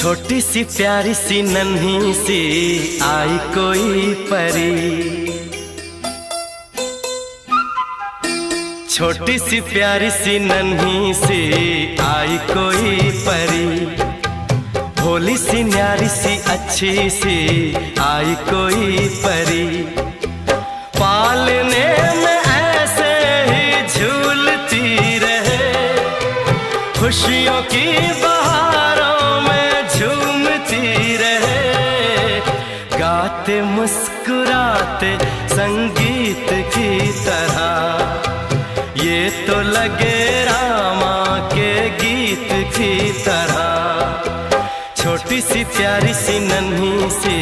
छोटी सी प्यारी सी नन्ही सी आई कोई परी, छोटी सी प्यारी सी नन्ही सी आई कोई परी, भोली सी न्यारी सी अच्छी सी आई कोई परी। पालने में ऐसे ही झूलती रहे, खुशियों की बहारों में झूमती रहे, गाते मुस्कुराते संगीत की तरह, ये तो लगे रामा के गीत की तरह। छोटी सी प्यारी सी नन्ही सी